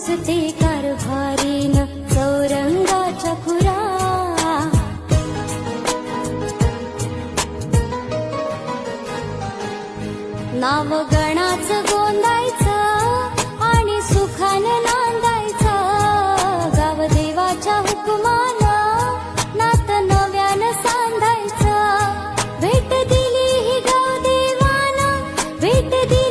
दिसते कारभारीन चौरंगाच्या खुरा. नाव गणाचं गोंदायचं आणि सुखानं नांदायचं. गाव देवाच्या हुकुमानं नात नव्यानं सांधायचं. भेट दिली ही गाव देवानं, भेट दिली